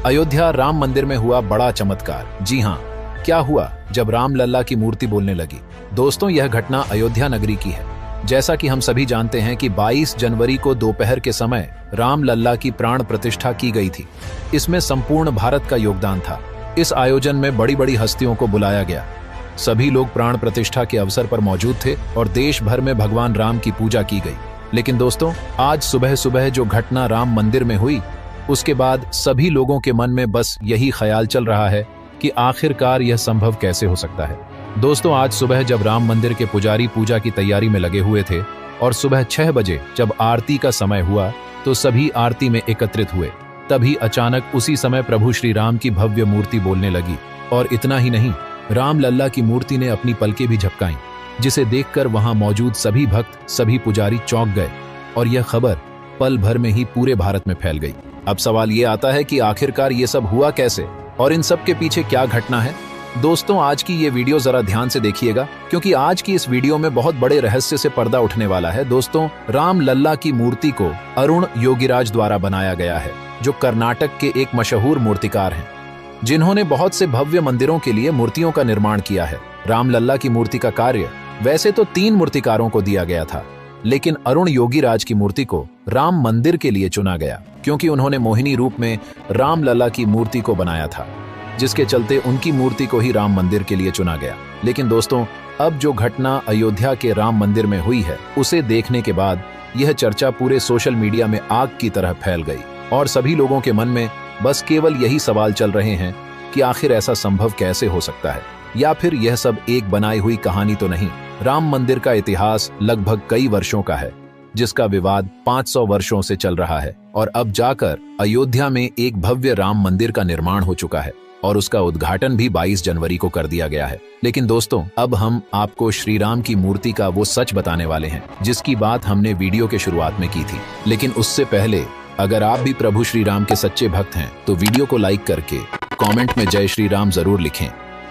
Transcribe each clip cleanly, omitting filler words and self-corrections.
अयोध्या राम मंदिर में हुआ बड़ा चमत्कार। जी हाँ, क्या हुआ जब राम लल्ला की मूर्ति बोलने लगी। दोस्तों, यह घटना अयोध्या नगरी की है। जैसा कि हम सभी जानते हैं कि 22 जनवरी को दोपहर के समय राम लल्ला की प्राण प्रतिष्ठा की गई थी। इसमें संपूर्ण भारत का योगदान था। इस आयोजन में बड़ी बड़ी हस्तियों को बुलाया गया। सभी लोग प्राण प्रतिष्ठा के अवसर पर मौजूद थे और देश भर में भगवान राम की पूजा की गई। लेकिन दोस्तों, आज सुबह सुबह जो घटना राम मंदिर में हुई, उसके बाद सभी लोगों के मन में बस यही ख्याल चल रहा है कि आखिरकार यह संभव कैसे हो सकता है। दोस्तों, आज सुबह जब राम मंदिर के पुजारी पूजा की तैयारी में लगे हुए थे और सुबह 6 बजे जब आरती का समय हुआ तो सभी आरती में एकत्रित हुए। तभी अचानक उसी समय प्रभु श्री राम की भव्य मूर्ति बोलने लगी। और इतना ही नहीं, राम लल्ला की मूर्ति ने अपनी पलकें भी झपकाईं, जिसे देखकर वहां मौजूद सभी भक्त, सभी पुजारी चौंक गए और यह खबर पल भर में ही पूरे भारत में फैल गई। अब सवाल ये आता है कि आखिरकार ये सब हुआ कैसे और इन सब के पीछे क्या घटना है। दोस्तों, आज की ये वीडियो जरा ध्यान से देखिएगा, क्योंकि आज की इस वीडियो में बहुत बड़े रहस्य से पर्दा उठने वाला है। दोस्तों, राम लल्ला की मूर्ति को अरुण योगीराज द्वारा बनाया गया है, जो कर्नाटक के एक मशहूर मूर्तिकार हैं, जिन्होंने बहुत से भव्य मंदिरों के लिए मूर्तियों का निर्माण किया है। राम लल्ला की मूर्ति का कार्य वैसे तो 3 मूर्तिकारों को दिया गया था, लेकिन अरुण योगीराज की मूर्ति को राम मंदिर के लिए चुना गया, क्योंकि उन्होंने मोहिनी रूप में राम लल्ला की मूर्ति को बनाया था, जिसके चलते उनकी मूर्ति को ही राम मंदिर के लिए चुना गया। लेकिन दोस्तों, अब जो घटना अयोध्या के राम मंदिर में हुई है, उसे देखने के बाद यह चर्चा पूरे सोशल मीडिया में आग की तरह फैल गई और सभी लोगों के मन में बस केवल यही सवाल चल रहे हैं कि आखिर ऐसा संभव कैसे हो सकता है, या फिर यह सब एक बनाई हुई कहानी तो नहीं। राम मंदिर का इतिहास लगभग कई वर्षों का है, जिसका विवाद 500 वर्षों से चल रहा है और अब जाकर अयोध्या में एक भव्य राम मंदिर का निर्माण हो चुका है और उसका उद्घाटन भी 22 जनवरी को कर दिया गया है। लेकिन दोस्तों, अब हम आपको श्री राम की मूर्ति का वो सच बताने वाले हैं, जिसकी बात हमने वीडियो के शुरुआत में की थी। लेकिन उससे पहले, अगर आप भी प्रभु श्री राम के सच्चे भक्त हैं तो वीडियो को लाइक करके कमेंट में जय श्री राम जरूर लिखें।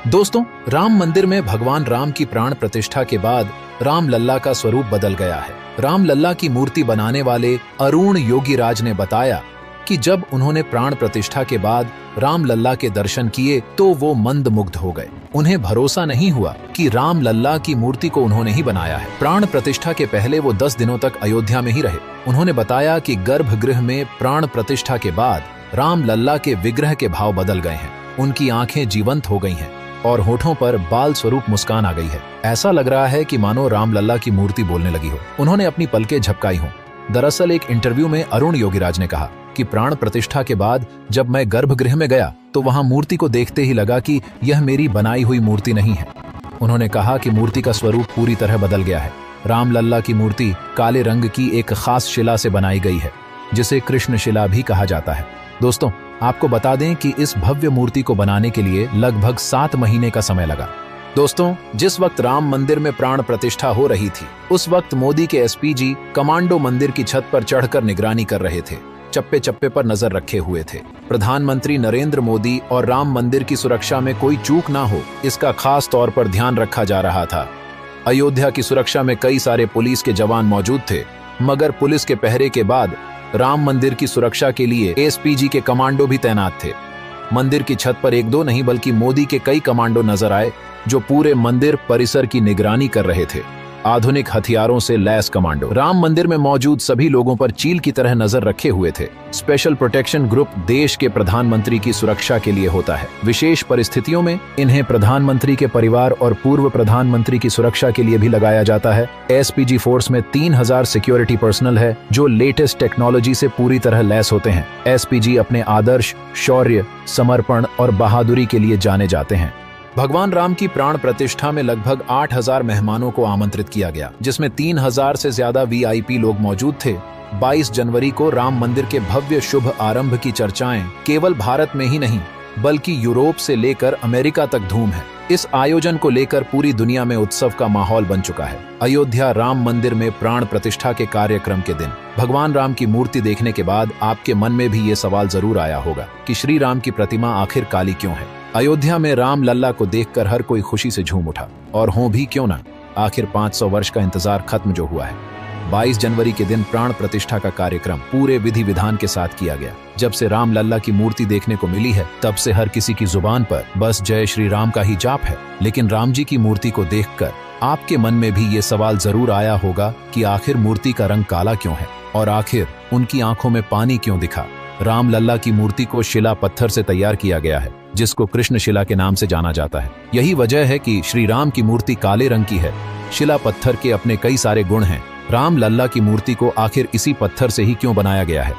दोस्तों, राम मंदिर में भगवान राम की प्राण प्रतिष्ठा के बाद राम लल्ला का स्वरूप बदल गया है। राम लल्ला की मूर्ति बनाने वाले अरुण योगीराज ने बताया कि जब उन्होंने प्राण प्रतिष्ठा के बाद राम लल्ला के दर्शन किए तो वो मंदमुग्ध हो गए। उन्हें भरोसा नहीं हुआ कि राम लल्ला की मूर्ति को उन्होंने ही बनाया है। प्राण प्रतिष्ठा के पहले वो 10 दिनों तक अयोध्या में ही रहे। उन्होंने बताया कि गर्भगृह में प्राण प्रतिष्ठा के बाद राम लल्ला के विग्रह के भाव बदल गए हैं। उनकी आंखें जीवंत हो गई हैं और होठों पर बाल स्वरूप मुस्कान आ गई है। ऐसा लग रहा है कि मानो राम लल्ला की मूर्ति बोलने लगी हो। उन्होंने अपनी पलकें झपकाई हों। दरअसल एक इंटरव्यू में अरुण योगीराज ने कहा कि प्राण प्रतिष्ठा के बाद जब मैं गर्भगृह में गया तो वहां मूर्ति को देखते ही लगा कि यह मेरी बनाई हुई मूर्ति नहीं है। उन्होंने कहा कि मूर्ति का स्वरूप पूरी तरह बदल गया है। राम लल्ला की मूर्ति काले रंग की एक खास शिला से बनाई गई है, जिसे कृष्ण शिला भी कहा जाता है। दोस्तों, आपको बता दें कि इस भव्य मूर्ति को बनाने के लिए लगभग 7 महीने का समय लगा। दोस्तों, जिस वक्त राम मंदिर में प्राण प्रतिष्ठा हो रही थी, उस वक्त मोदी के एसपीजी कमांडो मंदिर की छत पर चढ़कर निगरानी कर रहे थे, चप्पे चप्पे पर नजर रखे हुए थे। प्रधानमंत्री नरेंद्र मोदी और राम मंदिर की सुरक्षा में कोई चूक ना हो, इसका खास तौर पर ध्यान रखा जा रहा था। अयोध्या की सुरक्षा में कई सारे पुलिस के जवान मौजूद थे, मगर पुलिस के पहरे के बाद राम मंदिर की सुरक्षा के लिए एसपीजी के कमांडो भी तैनात थे। मंदिर की छत पर 1-2 नहीं बल्कि मोदी के कई कमांडो नजर आए, जो पूरे मंदिर परिसर की निगरानी कर रहे थे। आधुनिक हथियारों से लैस कमांडो राम मंदिर में मौजूद सभी लोगों पर चील की तरह नजर रखे हुए थे। स्पेशल प्रोटेक्शन ग्रुप देश के प्रधानमंत्री की सुरक्षा के लिए होता है। विशेष परिस्थितियों में इन्हें प्रधानमंत्री के परिवार और पूर्व प्रधानमंत्री की सुरक्षा के लिए भी लगाया जाता है। एसपीजी फोर्स में 3000 सिक्योरिटी पर्सनल है, जो लेटेस्ट टेक्नोलॉजी से पूरी तरह लैस होते हैं। एसपीजी अपने आदर्श, शौर्य, समर्पण और बहादुरी के लिए जाने जाते हैं। भगवान राम की प्राण प्रतिष्ठा में लगभग 8000 मेहमानों को आमंत्रित किया गया, जिसमें 3000 से ज्यादा वीआईपी लोग मौजूद थे। 22 जनवरी को राम मंदिर के भव्य शुभ आरंभ की चर्चाएं केवल भारत में ही नहीं बल्कि यूरोप से लेकर अमेरिका तक धूम है। इस आयोजन को लेकर पूरी दुनिया में उत्सव का माहौल बन चुका है। अयोध्या राम मंदिर में प्राण प्रतिष्ठा के कार्यक्रम के दिन भगवान राम की मूर्ति देखने के बाद आपके मन में भी ये सवाल जरूर आया होगा कि श्री राम की प्रतिमा आखिर काली क्यों है। अयोध्या में राम लल्ला को देखकर हर कोई खुशी से झूम उठा, और हो भी क्यों ना, आखिर 500 वर्ष का इंतजार खत्म जो हुआ है। 22 जनवरी के दिन प्राण प्रतिष्ठा का कार्यक्रम पूरे विधि विधान के साथ किया गया। जब से राम लल्ला की मूर्ति देखने को मिली है, तब से हर किसी की जुबान पर बस जय श्री राम का ही जाप है। लेकिन राम जी की मूर्ति को देखकर आपके मन में भी ये सवाल जरूर आया होगा कि आखिर मूर्ति का रंग काला क्यों है और आखिर उनकी आंखों में पानी क्यों दिखा। राम लल्ला की मूर्ति को शिला पत्थर से तैयार किया गया है, जिसको कृष्ण शिला के नाम से जाना जाता है। यही वजह है कि श्री राम की मूर्ति काले रंग की है। शिला पत्थर के अपने कई सारे गुण हैं। राम लल्ला की मूर्ति को आखिर इसी पत्थर से ही क्यों बनाया गया है?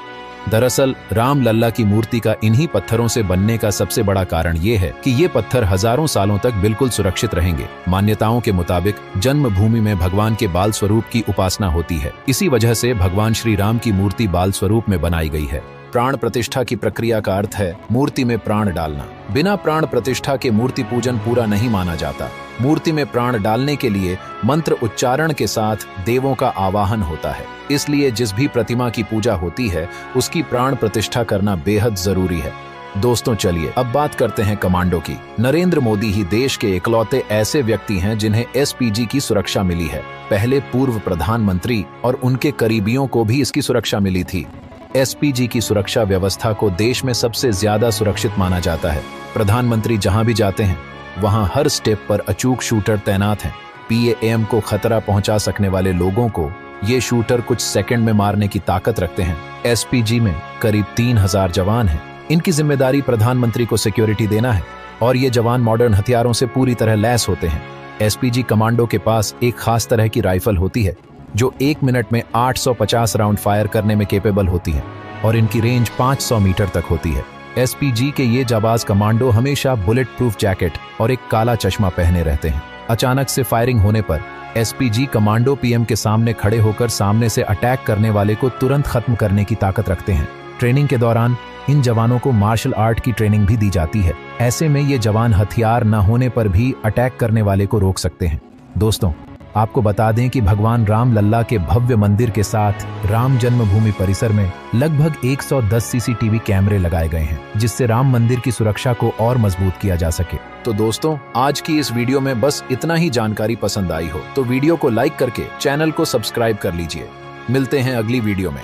दरअसल राम लल्ला की मूर्ति का इन्हीं पत्थरों से बनने का सबसे बड़ा कारण ये है कि ये पत्थर हजारों सालों तक बिल्कुल सुरक्षित रहेंगे। मान्यताओं के मुताबिक जन्मभूमि में भगवान के बाल स्वरूप की उपासना होती है। इसी वजह से भगवान श्री राम की मूर्ति बाल स्वरूप में बनाई गई है। प्राण प्रतिष्ठा की प्रक्रिया का अर्थ है मूर्ति में प्राण डालना। बिना प्राण प्रतिष्ठा के मूर्ति पूजन पूरा नहीं माना जाता। मूर्ति में प्राण डालने के लिए मंत्र उच्चारण के साथ देवों का आवाहन होता है। इसलिए जिस भी प्रतिमा की पूजा होती है, उसकी प्राण प्रतिष्ठा करना बेहद जरूरी है। दोस्तों, चलिए अब बात करते हैं कमांडो की। नरेंद्र मोदी ही देश के इकलौते ऐसे व्यक्ति हैं जिन्हें एसपीजी की सुरक्षा मिली है। पहले पूर्व प्रधानमंत्री और उनके करीबियों को भी इसकी सुरक्षा मिली थी। एसपीजी की सुरक्षा व्यवस्था को देश में सबसे ज्यादा सुरक्षित माना जाता है। प्रधानमंत्री जहां भी जाते हैं, वहां हर स्टेप पर अचूक शूटर तैनात हैं। पीएम को खतरा पहुंचा सकने वाले लोगों को ये शूटर कुछ सेकंड में मारने की ताकत रखते हैं। एसपीजी में करीब 3000 जवान हैं। इनकी जिम्मेदारी प्रधानमंत्री को सिक्योरिटी देना है और ये जवान मॉडर्न हथियारों से पूरी तरह लैस होते हैं। एसपीजी कमांडो के पास एक खास तरह की राइफल होती है जो 1 मिनट में 850 राउंड फायर करने में केपेबल होती है और इनकी रेंज 500 मीटर तक होती है। एसपीजी के ये जाबाज कमांडो हमेशा बुलेट प्रूफ जैकेट और एक काला चश्मा पहने रहते हैं। अचानक से फायरिंग होने पर एसपीजी कमांडो पीएम के सामने खड़े होकर सामने से अटैक करने वाले को तुरंत खत्म करने की ताकत रखते हैं। ट्रेनिंग के दौरान इन जवानों को मार्शल आर्ट की ट्रेनिंग भी दी जाती है। ऐसे में ये जवान हथियार न होने पर भी अटैक करने वाले को रोक सकते हैं। दोस्तों, आपको बता दें कि भगवान राम लल्ला के भव्य मंदिर के साथ राम जन्मभूमि परिसर में लगभग 110 सीसीटीवी कैमरे लगाए गए हैं, जिससे राम मंदिर की सुरक्षा को और मजबूत किया जा सके। तो दोस्तों, आज की इस वीडियो में बस इतना ही जानकारी पसंद आई हो तो वीडियो को लाइक करके चैनल को सब्सक्राइब कर लीजिए। मिलते हैं अगली वीडियो में।